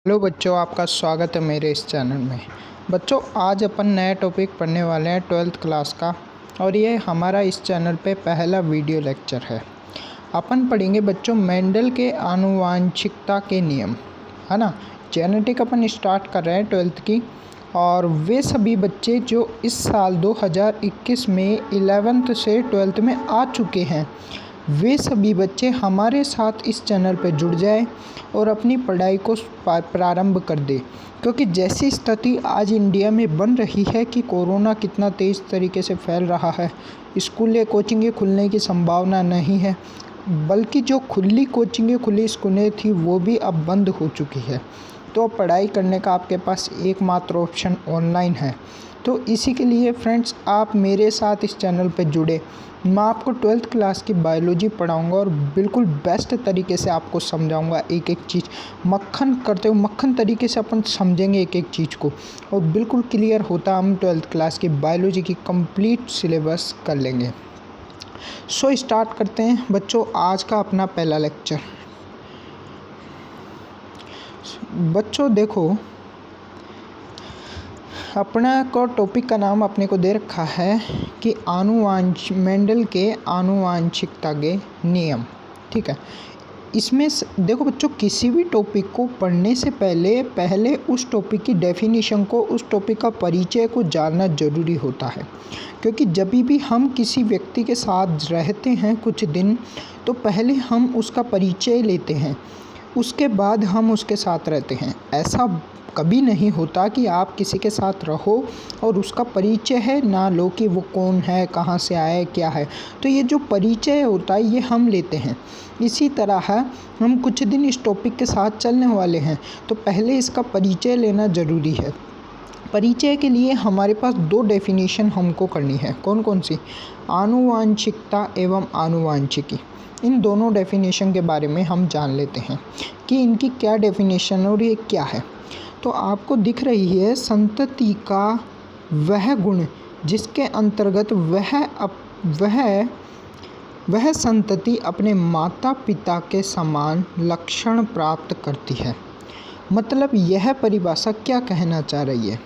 Hello बच्चों, आपका स्वागत है मेरे इस चैनल में। बच्चों, आज अपन नया टॉपिक पढ़ने वाले हैं 12th क्लास का, और ये हमारा इस चैनल पे पहला वीडियो लेक्चर है। अपन पढ़ेंगे बच्चों मेंडल के आनुवांशिकता के नियम, है ना। जेनेटिक अपन स्टार्ट कर रहे हैं 12th की, और वे सभी बच्चे जो इस साल 2021 में 11th से 12th में आ चुके हैं, वे सभी बच्चे हमारे साथ इस चैनल पर जुड़ जाए और अपनी पढ़ाई को प्रारंभ कर दे, क्योंकि जैसी स्थिति आज इंडिया में बन रही है कि कोरोना कितना तेज़ तरीके से फैल रहा है, स्कूलें कोचिंगें खुलने की संभावना नहीं है, बल्कि जो खुली कोचिंगें खुली स्कूलें थी वो भी अब बंद हो चुकी है। तो पढ़ाई करने का आपके पास एकमात्र ऑप्शन ऑनलाइन है। तो इसी के लिए फ्रेंड्स, आप मेरे साथ इस चैनल पर जुड़े। मैं आपको 12th क्लास की बायोलॉजी पढ़ाऊंगा और बिल्कुल बेस्ट तरीके से आपको समझाऊंगा। एक एक चीज़ मक्खन करते हुए मक्खन तरीके से अपन समझेंगे एक एक चीज़ को, और बिल्कुल क्लियर होता हम 12th क्लास की बायोलॉजी की कंप्लीट सिलेबस कर लेंगे। सो स्टार्ट करते हैं बच्चों आज का अपना पहला लेक्चर। बच्चों देखो, अपना को टॉपिक का नाम अपने को दे रखा है कि मेंडल के आनुवांशिकता के नियम। ठीक है, इसमें देखो बच्चों, किसी भी टॉपिक को पढ़ने से पहले उस टॉपिक की डेफिनेशन को, उस टॉपिक का परिचय को जानना ज़रूरी होता है। क्योंकि जब भी हम किसी व्यक्ति के साथ रहते हैं कुछ दिन, तो पहले हम उसका परिचय लेते हैं, उसके बाद हम उसके साथ रहते हैं। ऐसा कभी नहीं होता कि आप किसी के साथ रहो और उसका परिचय है ना लो कि वो कौन है, कहाँ से आया है, क्या है। तो ये जो परिचय होता है ये हम लेते हैं। इसी तरह है, हम कुछ दिन इस टॉपिक के साथ चलने वाले हैं, तो पहले इसका परिचय लेना ज़रूरी है। परिचय के लिए हमारे पास दो डेफिनेशन हमको करनी है। कौन कौन सी? आनुवांशिकता एवं आनुवांशिकी। इन दोनों डेफिनेशन के बारे में हम जान लेते हैं कि इनकी क्या डेफिनेशन और ये क्या है। तो आपको दिख रही है संतति का वह गुण जिसके अंतर्गत वह संतति अपने माता पिता के समान लक्षण प्राप्त करती है। मतलब यह परिभाषा क्या कहना चाह रही है,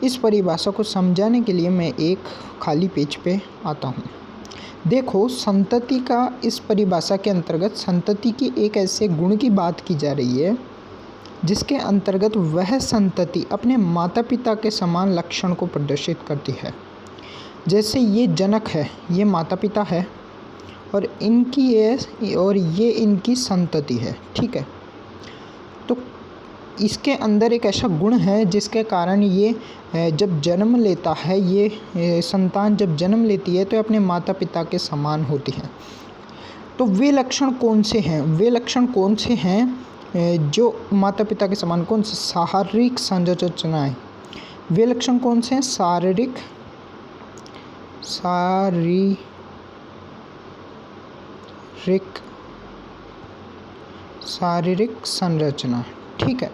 इस परिभाषा को समझाने के लिए मैं एक खाली पेज पे आता हूँ। देखो, संतति का इस परिभाषा के अंतर्गत संतति की एक ऐसे गुण की बात की जा रही है जिसके अंतर्गत वह संतति अपने माता पिता के समान लक्षण को प्रदर्शित करती है। जैसे ये जनक है, ये माता पिता है, और ये इनकी संतति है। ठीक है, तो इसके अंदर एक ऐसा गुण है जिसके कारण ये जब जन्म लेता है, ये संतान जब जन्म लेती है तो अपने माता पिता के समान होती है। तो वे लक्षण कौन से हैं? जो माता पिता के समान कौन से? शारीरिक संरचनाएं। वे लक्षण कौन से हैं? शारीरिक संरचना। ठीक है,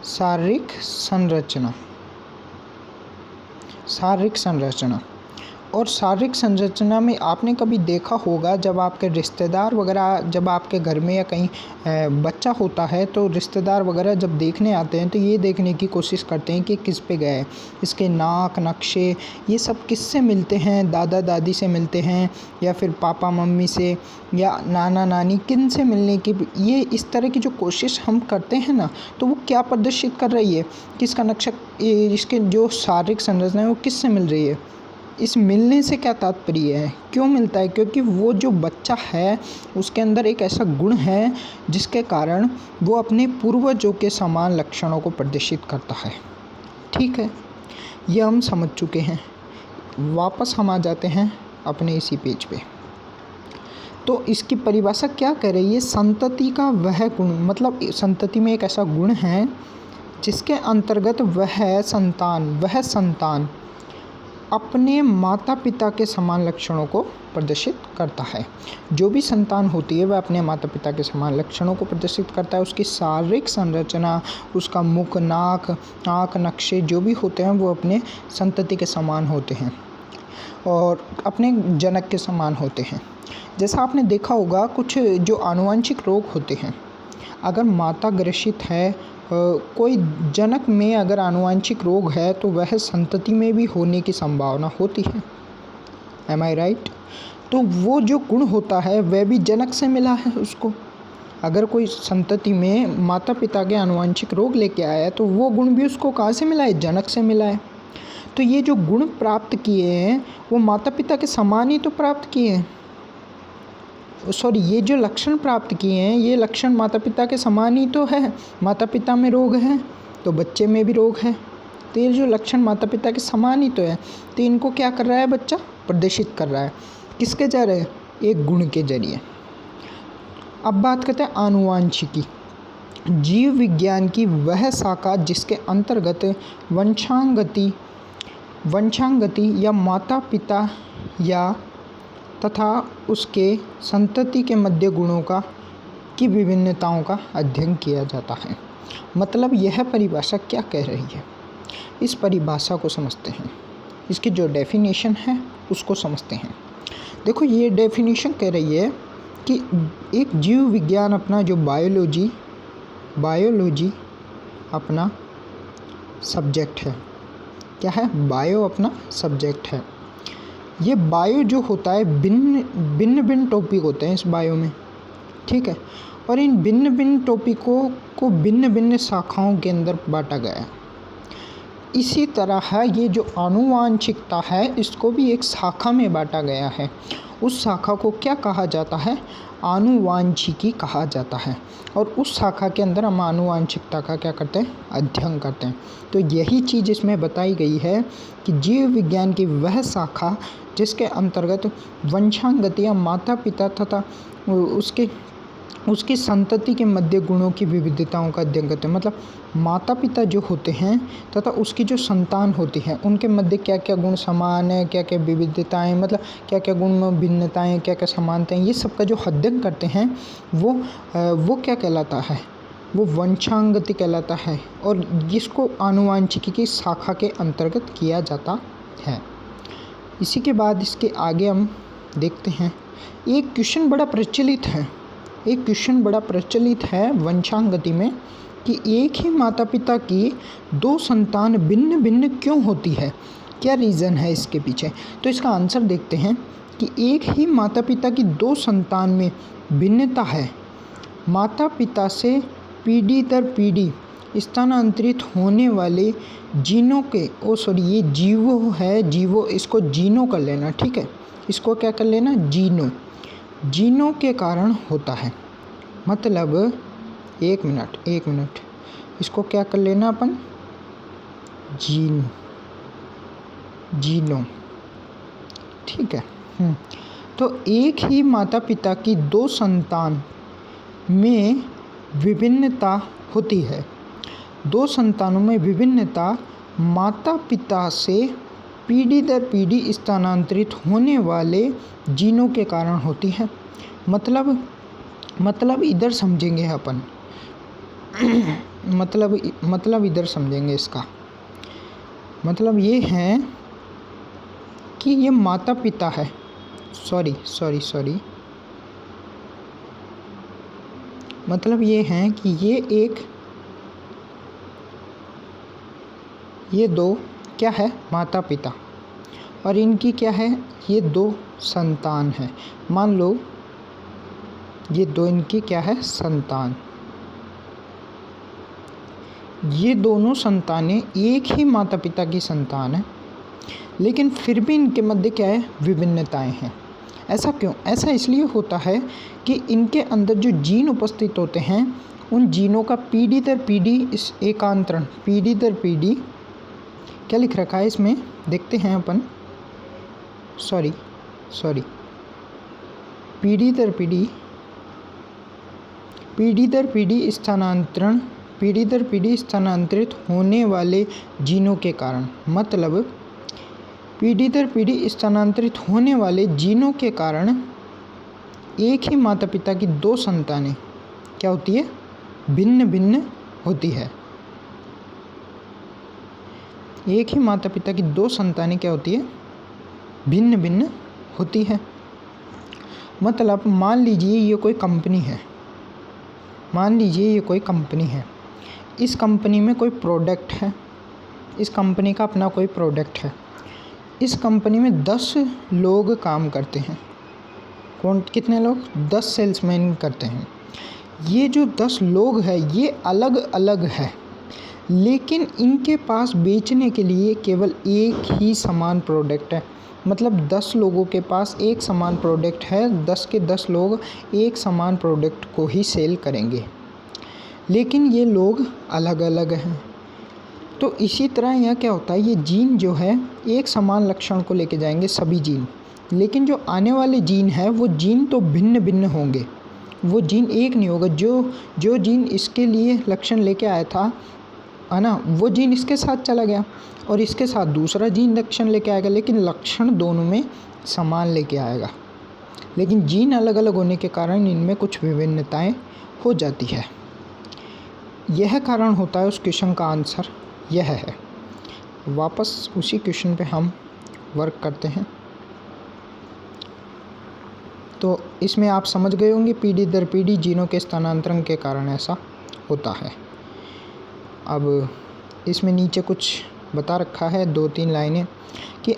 शारीरिक संरचना। और शारीरिक संरचना में आपने कभी देखा होगा, जब आपके रिश्तेदार वगैरह, जब आपके घर में या कहीं बच्चा होता है तो रिश्तेदार वगैरह जब देखने आते हैं तो ये देखने की कोशिश करते हैं कि किस पे गए, इसके नाक नक्शे ये सब किससे मिलते हैं? दादा दादी से मिलते हैं, या फिर पापा मम्मी से, या नाना नानी, किन से मिलने की? ये इस तरह की जो कोशिश हम करते हैं ना, तो वो क्या प्रदर्शित कर रही है? किसका नक्शा, इसके जो शारीरिक संरचना है वो किससे मिल रही है? इस मिलने से क्या तात्पर्य है? क्यों मिलता है? क्योंकि वो जो बच्चा है उसके अंदर एक ऐसा गुण है जिसके कारण वो अपने पूर्वजों के समान लक्षणों को प्रदर्शित करता है। ठीक है, ये हम समझ चुके हैं। वापस हम आ जाते हैं अपने इसी पेज पे। तो इसकी परिभाषा क्या कह रही है? संतति का वह गुण, मतलब संतति में एक ऐसा गुण है जिसके अंतर्गत वह संतान अपने माता पिता के समान लक्षणों को प्रदर्शित करता है। जो भी संतान होती है वह अपने माता पिता के समान लक्षणों को प्रदर्शित करता है। उसकी शारीरिक संरचना, उसका मुख, नाक, आँख, नक्शे जो भी होते हैं वो अपने संतति के समान होते हैं और अपने जनक के समान होते हैं। जैसा आपने देखा होगा, कुछ जो आनुवंशिक रोग होते हैं, अगर माता ग्रसित है कोई जनक में अगर आनुवांशिक रोग है तो वह संतति में भी होने की संभावना होती है। एम आई राइट? तो वो जो गुण होता है वह भी जनक से मिला है उसको। अगर कोई संतति में माता पिता के आनुवांशिक रोग लेके आया है तो वो गुण भी उसको कहाँ से मिला है? जनक से मिला है। तो ये जो गुण प्राप्त किए हैं वो माता पिता के समान ही तो प्राप्त किए हैं। सॉरी, ये जो लक्षण प्राप्त किए हैं ये लक्षण माता पिता के समान ही तो है। माता पिता में रोग है तो बच्चे में भी रोग है। तो ये जो लक्षण माता पिता के समान ही तो है, तो इनको क्या कर रहा है बच्चा? प्रदर्शित कर रहा है। किसके जरिए? एक गुण के जरिए। अब बात करते हैं आनुवांशिकी। जीव विज्ञान की वह शाखा जिसके अंतर्गत वंशांगति या माता पिता या तथा उसके संतति के मध्य गुणों की विभिन्नताओं का अध्ययन किया जाता है। मतलब यह परिभाषा क्या कह रही है, इस परिभाषा को समझते हैं। इसकी जो डेफिनेशन है उसको समझते हैं। देखो, ये डेफिनेशन कह रही है कि एक जीव विज्ञान अपना जो बायोलॉजी अपना सब्जेक्ट है। क्या है? बायो अपना सब्जेक्ट है। ये बायो जो होता है भिन्न टॉपिक होते हैं इस बायो में, ठीक है। और इन भिन्न टॉपिकों को भिन्न शाखाओं के अंदर बांटा गया है। इसी तरह है ये जो आनुवांशिकता है इसको भी एक शाखा में बांटा गया है। उस शाखा को क्या कहा जाता है? आनुवांशिकी कहा जाता है। और उस शाखा के अंदर हम आनुवांशिकता का क्या करते हैं? अध्ययन करते हैं। तो यही चीज़ इसमें बताई गई है कि जीव विज्ञान की वह शाखा जिसके अंतर्गत वंशांगति या माता पिता तथा उसकी संतति के मध्य गुणों की विविधताओं का अध्ययन करते हैं। मतलब माता पिता जो होते हैं तथा उसकी जो संतान होती है उनके मध्य क्या क्या गुण समान है, क्या क्या विविधताएं, मतलब क्या क्या गुण में भिन्नताएं, क्या क्या समानताएं, ये सब का जो अध्ययन करते हैं वो क्या कहलाता है? वो वंशांगति कहलाता है। और जिसको आनुवांशिकी की शाखा के अंतर्गत किया जाता है। इसी के बाद इसके आगे हम देखते हैं एक क्वेश्चन बड़ा प्रचलित है वंशांगति में कि एक ही माता पिता की दो संतान भिन्न भिन्न क्यों होती है? क्या रीज़न है इसके पीछे? तो इसका आंसर देखते हैं कि एक ही माता पिता की दो संतान में भिन्नता है। माता पिता से पीढ़ी दर पीढ़ी स्थानांतरित होने वाले जीनों के ये जीवो, इसको जीनों कर लेना, ठीक है। इसको क्या कर लेना? जीनों के कारण होता है। मतलब एक मिनट इसको क्या कर लेना अपन? जीनों, ठीक है। तो एक ही माता पिता की दो संतान में विभिन्नता होती है। दो संतानों में विभिन्नता माता पिता से पीढ़ी दर पीढ़ी स्थानांतरित होने वाले जीनों के कारण होती है। मतलब इधर समझेंगे अपन मतलब इधर समझेंगे इसका मतलब ये है कि ये माता पिता है। सॉरी मतलब ये है कि ये दो क्या है? माता पिता, और इनकी क्या है? ये दो संतान है। मान लो ये दो इनकी क्या है? संतान। ये दोनों संतानें एक ही माता पिता की संतान है, लेकिन फिर भी इनके मध्य क्या है? विभिन्नताएं हैं। ऐसा क्यों? ऐसा इसलिए होता है कि इनके अंदर जो जीन उपस्थित होते हैं उन जीनों का पीढ़ी दर पीढ़ी पीढ़ी दर पीढ़ी क्या लिख रखा है इसमें? देखते हैं अपन। सॉरी पीढ़ी दर पीढ़ी स्थानांतरित होने वाले जीनों के कारण। मतलब पीढ़ी दर पीढ़ी स्थानांतरित होने वाले जीनों के कारण एक ही माता पिता की दो संतानें क्या होती है? भिन्न होती है। एक ही माता पिता की दो संतानें क्या होती है? भिन्न होती है। मतलब मान लीजिए ये कोई कंपनी है। इस कंपनी में कोई प्रोडक्ट है, इस कंपनी का अपना कोई प्रोडक्ट है। इस कंपनी में 10 लोग काम करते हैं। कौन, कितने लोग? 10 सेल्समैन करते हैं। ये जो 10 लोग हैं ये अलग अलग है, लेकिन इनके पास बेचने के लिए केवल एक ही समान प्रोडक्ट है। मतलब 10 लोगों के पास एक समान प्रोडक्ट है, 10 के 10 लोग एक समान प्रोडक्ट को ही सेल करेंगे, लेकिन ये लोग अलग अलग हैं। तो इसी तरह यहाँ क्या होता है, ये जीन जो है एक समान लक्षण को लेके जाएंगे सभी जीन, लेकिन जो आने वाले जीन है वो जीन तो भिन्न भिन्न होंगे, वो जीन एक नहीं होगा। जो जीन इसके लिए लक्षण लेके आया था, है ना, वो जीन इसके साथ चला गया और इसके साथ दूसरा जीन लक्षण लेके आएगा, लेकिन लक्षण दोनों में समान लेके आएगा, लेकिन जीन अलग अलग होने के कारण इनमें कुछ विभिन्नताएं हो जाती है। यह कारण होता है। उस क्वेश्चन का आंसर यह है। वापस उसी क्वेश्चन पे हम वर्क करते हैं। तो इसमें आप समझ गए होंगे पीढ़ी दर पीढ़ी जीनों के स्थानांतरण के कारण ऐसा होता है। अब इसमें नीचे कुछ बता रखा है, 2-3 लाइनें कि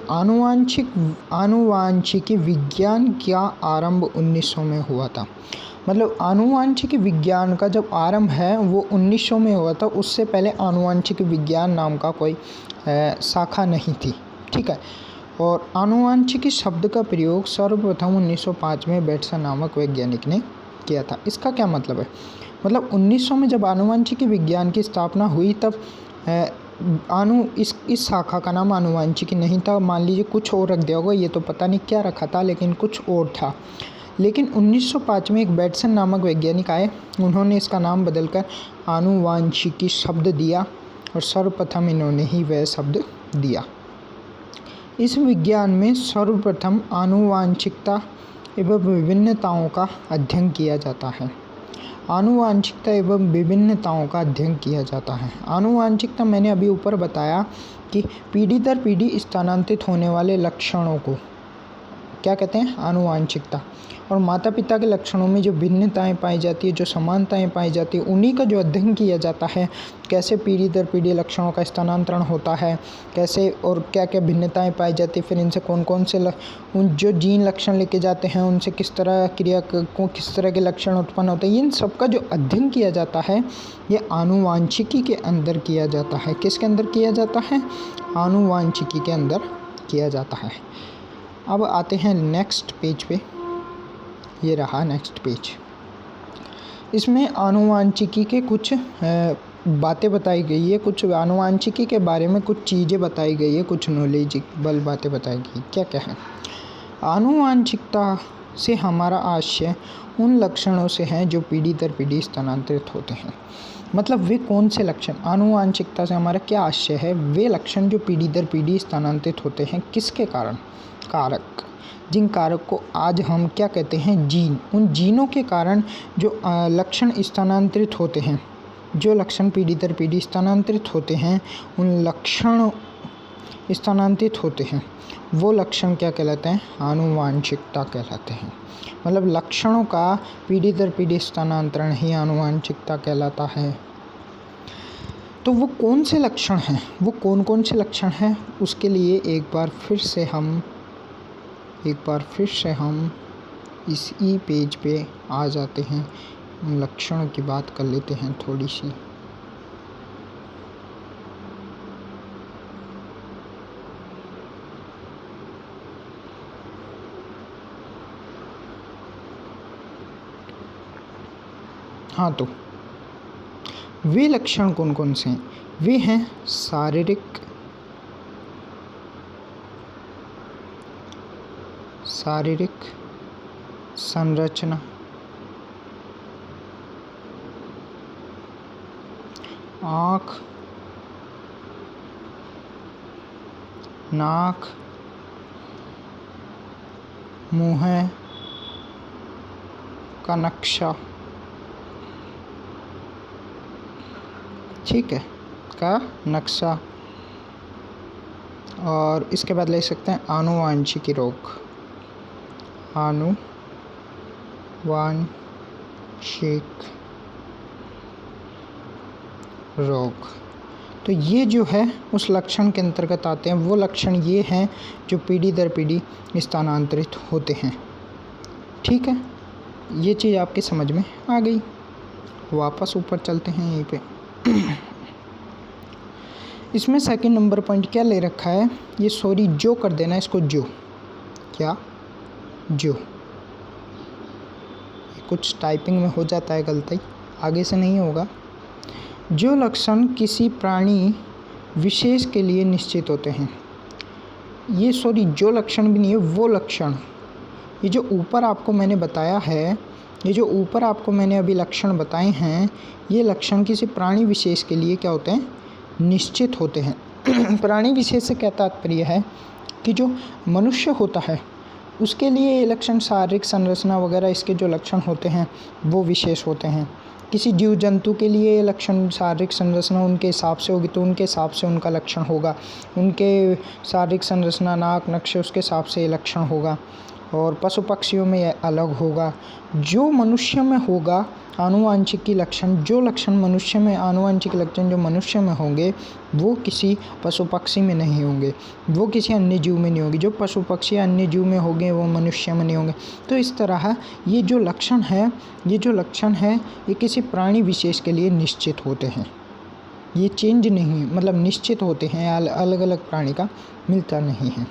आनुवांशिकी विज्ञान का आरंभ 1900 में हुआ था। मतलब आनुवांशिकी विज्ञान का जब आरंभ है वो 1900 में हुआ था। उससे पहले आनुवांशिकी विज्ञान नाम का कोई शाखा नहीं थी, ठीक है। और आनुवांशिकी शब्द का प्रयोग सर्वप्रथम 1905 में बेटसन नामक वैज्ञानिक ने किया था। इसका क्या मतलब है? मतलब 1900 में जब आनुवांशिकी विज्ञान की स्थापना हुई तब इस शाखा का नाम आनुवांशिकी नहीं था। मान लीजिए कुछ और रख दिया होगा, ये तो पता नहीं क्या रखा था, लेकिन कुछ और था। लेकिन 1905 में एक बेटसन नामक वैज्ञानिक आए, उन्होंने इसका नाम बदलकर आनुवांशिकी शब्द दिया और सर्वप्रथम इन्होंने ही वह शब्द दिया। इस विज्ञान में सर्वप्रथम आनुवांशिकता एवं विभिन्नताओं का अध्ययन किया जाता है। आनुवांशिकता एवं विभिन्नताओं का अध्ययन किया जाता है। आनुवांशिकता मैंने अभी ऊपर बताया कि पीढ़ी दर पीढ़ी स्थानांतरित होने वाले लक्षणों को क्या कहते हैं? आनुवांशिकता। और माता पिता के लक्षणों में जो भिन्नताएं पाई जाती है, जो समानताएं पाई जाती है, उन्हीं का जो अध्ययन किया जाता है। कैसे पीढ़ी दर पीढ़ी लक्षणों का स्थानांतरण होता है, कैसे और क्या क्या भिन्नताएं पाई जाती है, फिर इनसे कौन कौन से उन जो जीन लक्षण लेके जाते हैं उनसे किस तरह क्रिया को किस तरह के लक्षण उत्पन्न होते हैं, इन सब का जो अध्ययन किया जाता है ये आनुवांशिकी के अंदर किया जाता है। किसके अंदर किया जाता है? आनुवांशिकी के अंदर किया जाता है। अब आते हैं नेक्स्ट पेज पे। ये रहा नेक्स्ट पेज। इसमें आनुवांशिकी के कुछ बातें बताई गई है, कुछ आनुवांशिकी के बारे में कुछ चीज़ें बताई गई है, कुछ नॉलेजेबल बातें बताई गई। क्या क्या है? आनुवांशिकता से हमारा आशय उन लक्षणों से है जो पीढ़ी दर पीढ़ी स्थानांतरित होते हैं। मतलब वे कौन से लक्षण? आनुवांशिकता से हमारा क्या आशय है? वे लक्षण जो पीढ़ी दर पीढ़ी स्थानांतरित होते हैं, किसके कारण? कारक। जिन कारक को आज हम क्या कहते हैं? जीन। उन जीनों के कारण जो लक्षण स्थानांतरित होते हैं, जो लक्षण पीढ़ी दर पीढ़ी स्थानांतरित होते हैं, उन लक्षण स्थानांतरित होते हैं, वो लक्षण क्या कहलाते हैं? आनुवांशिकता कहलाते हैं। मतलब लक्षणों का पीढ़ी दर पीढ़ी स्थानांतरण ही आनुवांशिकता कहलाता है। तो वो कौन से लक्षण हैं? वो कौन कौन से लक्षण हैं? उसके लिए एक बार फिर से हम इसी पेज पे आ जाते हैं। उन लक्षणों की बात कर लेते हैं थोड़ी सी। हाँ, तो वे लक्षण कौन कौन से हैं? वे हैं शारीरिक संरचना, आँख, नाक, मुँह का नक्शा, ठीक है, का नक्शा। और इसके बाद ले सकते हैं आनुवांशिकी रोग। आनुवांशिक रोग। तो ये जो है उस लक्षण के अंतर्गत आते हैं। वो लक्षण ये हैं जो पीढ़ी दर पीढ़ी स्थानांतरित होते हैं। ठीक है, ये चीज़ आपकी समझ में आ गई। वापस ऊपर चलते हैं यहीं पे। इसमें सेकंड नंबर पॉइंट क्या ले रखा है, ये सॉरी जो कर देना इसको, जो क्या जो, कुछ टाइपिंग में हो जाता है गलती, आगे से नहीं होगा। जो लक्षण किसी प्राणी विशेष के लिए निश्चित होते हैं, ये सॉरी जो लक्षण भी नहीं है, वो लक्षण, ये जो ऊपर आपको मैंने बताया है, ये जो ऊपर आपको मैंने अभी लक्षण बताए हैं, ये लक्षण किसी प्राणी विशेष के लिए क्या होते हैं, निश्चित होते हैं। प्राणी विशेष से क्या तात्पर्य है कि जो मनुष्य होता है उसके लिए ये लक्षण, शारीरिक संरचना वगैरह इसके जो लक्षण होते हैं वो विशेष होते हैं। किसी जीव जंतु के लिए ये लक्षण, शारीरिक संरचना उनके हिसाब से होगी तो उनके हिसाब से उनका लक्षण होगा, उनके शारीरिक संरचना, नाक, नक्श, उसके हिसाब से ये लक्षण होगा। और पशु पक्षियों में यह अलग होगा। जो मनुष्य में होगा आनुवांशिकी लक्षण, जो लक्षण मनुष्य में, आनुवांशिक लक्षण जो मनुष्य में होंगे वो किसी पशु पक्षी में नहीं होंगे, वो किसी अन्य जीव में नहीं होंगे। जो पशु पक्षी अन्य जीव में होंगे वो मनुष्य में नहीं होंगे। तो इस तरह ये जो लक्षण है, ये जो लक्षण है ये किसी प्राणी विशेष के लिए निश्चित होते हैं। ये चेंज नहीं, मतलब निश्चित होते हैं, अलग अलग प्राणी का मिलता नहीं है।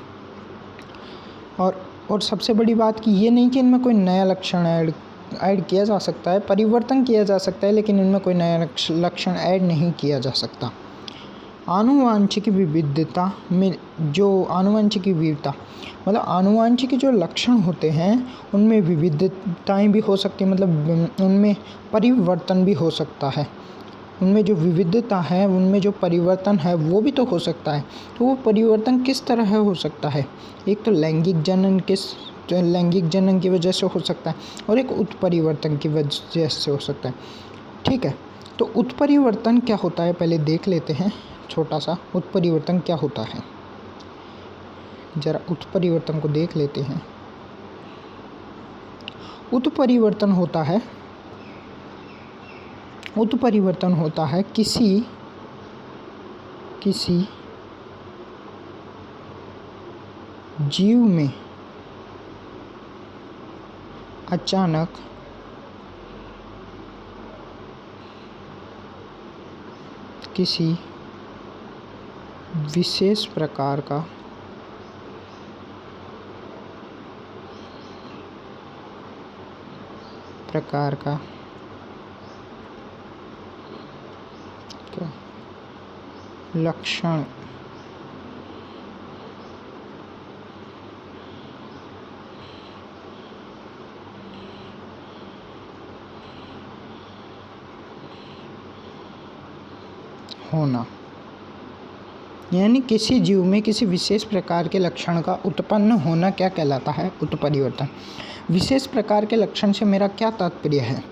और सबसे बड़ी बात कि ये नहीं कि इनमें कोई नया लक्षण ऐड किया जा सकता है, परिवर्तन किया जा सकता है, लेकिन इनमें कोई नया लक्षण ऐड नहीं किया जा सकता। आनुवांशिक विविधता में जो आनुवांशिक विविधता मतलब आनुवांशिक जो लक्षण होते हैं उनमें विविधताएं भी हो सकती हैं, मतलब उनमें परिवर्तन भी हो सकता है। उनमें जो विविधता है, उनमें जो परिवर्तन है वो भी तो हो सकता है। तो वो परिवर्तन किस तरह हो सकता है, एक तो लैंगिक जनन की वजह से हो सकता है और एक उत्परिवर्तन की वजह से हो सकता है। ठीक है, तो उत्परिवर्तन क्या होता है पहले देख लेते हैं छोटा सा। उत्परिवर्तन क्या होता है, जरा उत्परिवर्तन को देख लेते हैं। उत्परिवर्तन होता है किसी जीव में अचानक किसी विशेष प्रकार का लक्षण होना, यानी किसी जीव में किसी विशेष प्रकार के लक्षण का उत्पन्न होना क्या कहलाता है, उत्परिवर्तन। विशेष प्रकार के लक्षण से मेरा क्या तात्पर्य है,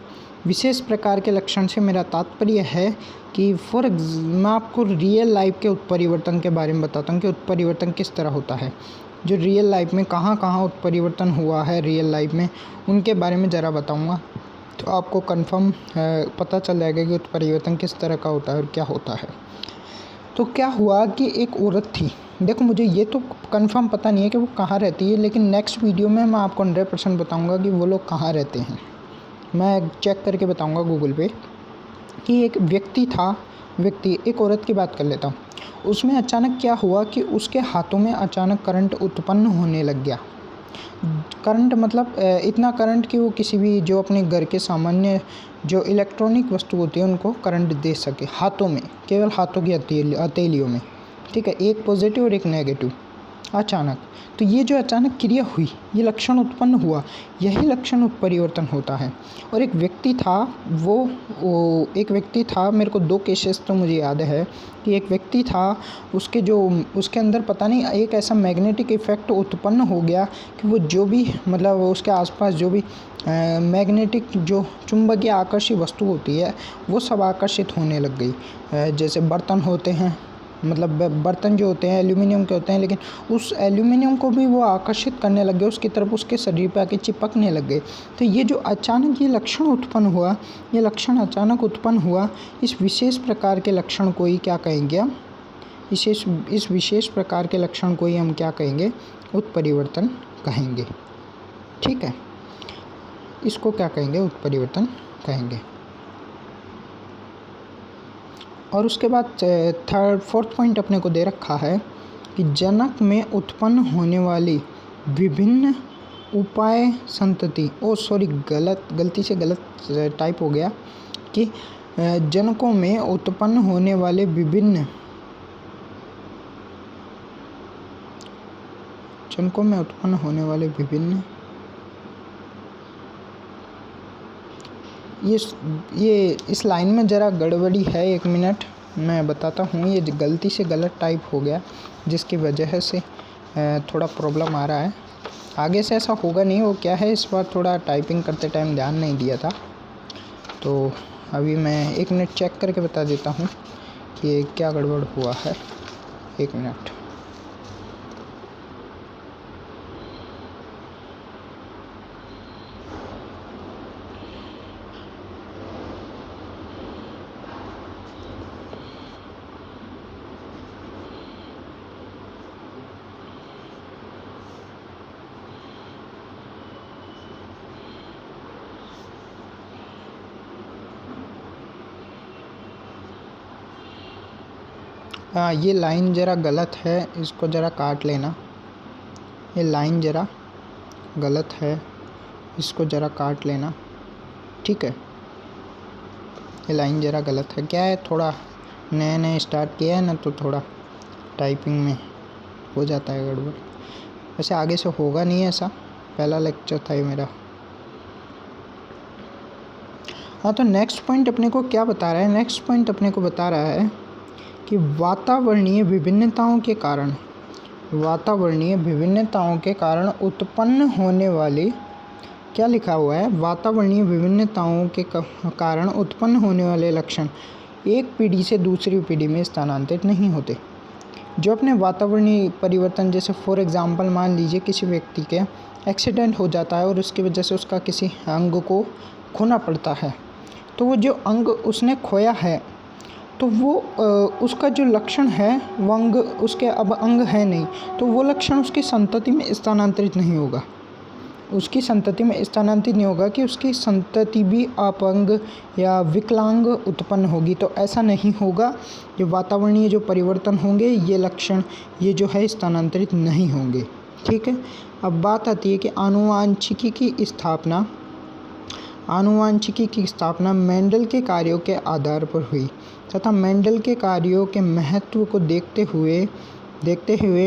विशेष प्रकार के लक्षण से मेरा तात्पर्य है कि मैं आपको रियल लाइफ के उत्परिवर्तन के बारे में बताता हूँ कि उत्परिवर्तन किस तरह होता है। जो रियल लाइफ में कहाँ कहाँ उत्परिवर्तन हुआ है रियल लाइफ में, उनके बारे में ज़रा बताऊँगा तो आपको कंफर्म पता चल जाएगा कि उत्परिवर्तन किस तरह का होता है और क्या होता है। तो क्या हुआ कि एक औरत थी, देखो मुझे ये तो कंफर्म पता नहीं है कि वो कहाँ रहती है, लेकिन नेक्स्ट वीडियो में मैं आपको 100% बताऊँगा कि वो लोग कहाँ रहते हैं। मैं चेक करके बताऊँगा गूगल पे कि एक एक औरत की बात कर लेता हूँ। उसमें अचानक क्या हुआ कि उसके हाथों में अचानक करंट उत्पन्न होने लग गया। करंट मतलब इतना करंट कि वो किसी भी जो अपने घर के सामान्य जो इलेक्ट्रॉनिक वस्तु होती है उनको करंट दे सके, हाथों में, केवल हाथों की हथेलियों में। ठीक है, एक पॉजिटिव और एक नेगेटिव अचानक। तो ये जो अचानक क्रिया हुई, ये लक्षण उत्पन्न हुआ, यही लक्षण उत्परिवर्तन होता है। और एक व्यक्ति था, मेरे को 2 केसेस तो मुझे याद है कि एक व्यक्ति था, उसके अंदर पता नहीं एक ऐसा मैग्नेटिक इफ़ेक्ट उत्पन्न हो गया कि वो जो भी मतलब उसके आसपास जो भी मैग्नेटिक जो चुंबकीय आकर्षी वस्तु होती है वो सब आकर्षित होने लग गई। जैसे बर्तन होते हैं, मतलब बर्तन जो होते हैं एल्यूमिनियम के होते हैं, लेकिन उस एल्यूमिनियम को भी वो आकर्षित करने लग गए, उसकी तरफ उसके शरीर पे आके चिपकने लग गए। तो ये जो अचानक ये लक्षण उत्पन्न हुआ, ये लक्षण अचानक उत्पन्न हुआ, इस विशेष प्रकार के लक्षण को ही क्या कहेंगे हम? इस विशेष प्रकार के लक्षण को ही हम क्या कहेंगे? उत्परिवर्तन कहेंगे। ठीक है, इसको क्या कहेंगे? उत्परिवर्तन कहेंगे। और उसके बाद फोर्थ पॉइंट अपने को दे रखा है कि जनक में उत्पन्न होने वाली विभिन्न उपाय संतति, गलती से गलत टाइप हो गया कि जनकों में उत्पन्न होने वाले विभिन्न ये इस लाइन में ज़रा गड़बड़ी है, 1 मिनट मैं बताता हूँ। ये गलती से गलत टाइप हो गया, जिसकी वजह से थोड़ा प्रॉब्लम आ रहा है। आगे से ऐसा होगा नहीं। वो क्या है, इस बार थोड़ा टाइपिंग करते टाइम ध्यान नहीं दिया था, तो अभी मैं 1 मिनट चेक करके बता देता हूँ कि क्या गड़बड़ हुआ है। 1 मिनट। हाँ, ये लाइन ज़रा गलत है, इसको ज़रा काट लेना। ये लाइन ज़रा गलत है, इसको ज़रा काट लेना। ठीक है, ये लाइन ज़रा गलत है। क्या है, थोड़ा नए स्टार्ट किया है ना, तो थोड़ा टाइपिंग में हो जाता है गड़बड़। वैसे आगे से होगा नहीं ऐसा, पहला लेक्चर था ये मेरा। हाँ, तो नेक्स्ट पॉइंट अपने को क्या बता रहा है? नेक्स्ट पॉइंट अपने को बता रहा है कि वातावरणीय विभिन्नताओं के कारण उत्पन्न होने वाले, क्या लिखा हुआ है? वातावरणीय विभिन्नताओं के कारण उत्पन्न होने वाले लक्षण एक पीढ़ी से दूसरी पीढ़ी में स्थानांतरित नहीं होते। जो अपने वातावरणीय परिवर्तन, जैसे फॉर एग्जांपल मान लीजिए किसी व्यक्ति के एक्सीडेंट हो जाता है और उसकी वजह से उसका किसी अंग को खोना पड़ता है, तो वो जो अंग उसने खोया है, तो वो उसका जो लक्षण है वो अंग उसके अब अंग है नहीं, तो वो लक्षण उसकी संतति में स्थानांतरित नहीं होगा। कि उसकी संतति भी अपंग या विकलांग उत्पन्न होगी, तो ऐसा नहीं होगा। जो वातावरणीय जो परिवर्तन होंगे, ये लक्षण ये जो है स्थानांतरित नहीं होंगे। ठीक है, अब बात आती है कि आनुवांशिकी की स्थापना मेंडल के कार्यों के आधार पर हुई तथा मेंडल के कार्यों के महत्व को देखते हुए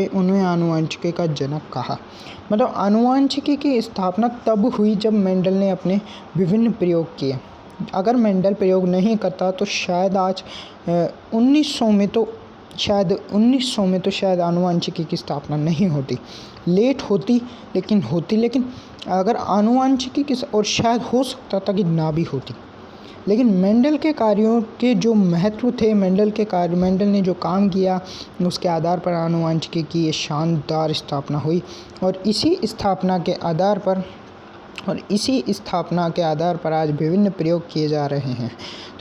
उन्हें आनुवांशिकी का जनक कहा। मतलब आनुवांशिकी की स्थापना तब हुई जब मेंडल ने अपने विभिन्न प्रयोग किए। अगर मेंडल प्रयोग नहीं करता तो शायद आज 1900 में तो शायद आनुवांशिकी की स्थापना नहीं होती। लेट होती लेकिन अगर आनुवांशिकी की, और शायद हो सकता था कि ना भी होती। लेकिन मेंडल के कार्यों के जो महत्व थे, मेंडल ने जो काम किया, उसके आधार पर आनुवांशिकी की ये शानदार स्थापना हुई। और इसी स्थापना के आधार पर आज विभिन्न प्रयोग किए जा रहे हैं।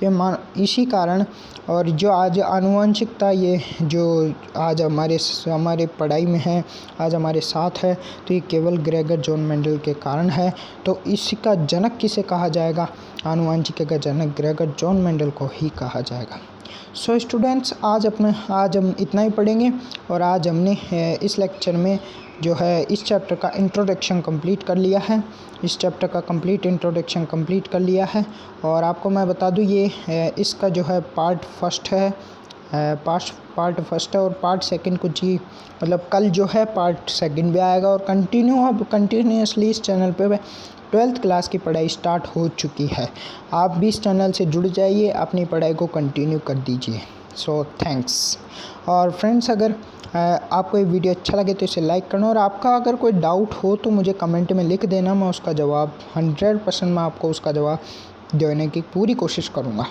तो इसी कारण, और जो आज आनुवांशिकता ये जो आज हमारे पढ़ाई में है, आज हमारे साथ है, तो ये केवल ग्रेगर जॉन मेंडल के कारण है। तो इसका जनक किसे कहा जाएगा? आनुवांशिकी का जनक ग्रेगर जॉन मेंडल को ही कहा जाएगा। सो स्टूडेंट्स, आज हम इतना ही पढ़ेंगे। और आज हमने इस लेक्चर में जो है इस चैप्टर का इंट्रोडक्शन कंप्लीट कर लिया है। और आपको मैं बता दूं, ये इसका जो है पार्ट फर्स्ट है और पार्ट सेकंड कुछ ही, मतलब कल जो है पार्ट सेकंड भी आएगा। और कंटिन्यूसली इस चैनल पे 12th क्लास की पढ़ाई स्टार्ट हो चुकी है। आप भी इस चैनल से जुड़ जाइए, अपनी पढ़ाई को कंटिन्यू कर दीजिए। So thanks. और फ्रेंड्स, अगर आपको ये वीडियो अच्छा लगे तो इसे लाइक करना, और आपका अगर कोई डाउट हो तो मुझे कमेंट में लिख देना। मैं उसका जवाब 100% मैं आपको उसका जवाब देने की पूरी कोशिश करूँगा।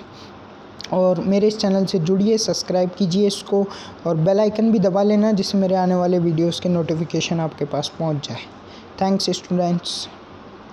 और मेरे इस चैनल से जुड़िए, सब्सक्राइब कीजिए इसको और बेल आइकन भी दबा लेना जिससे मेरे आने वाले वीडियोस के नोटिफिकेशन आपके पास पहुंच जाए। Thanks students.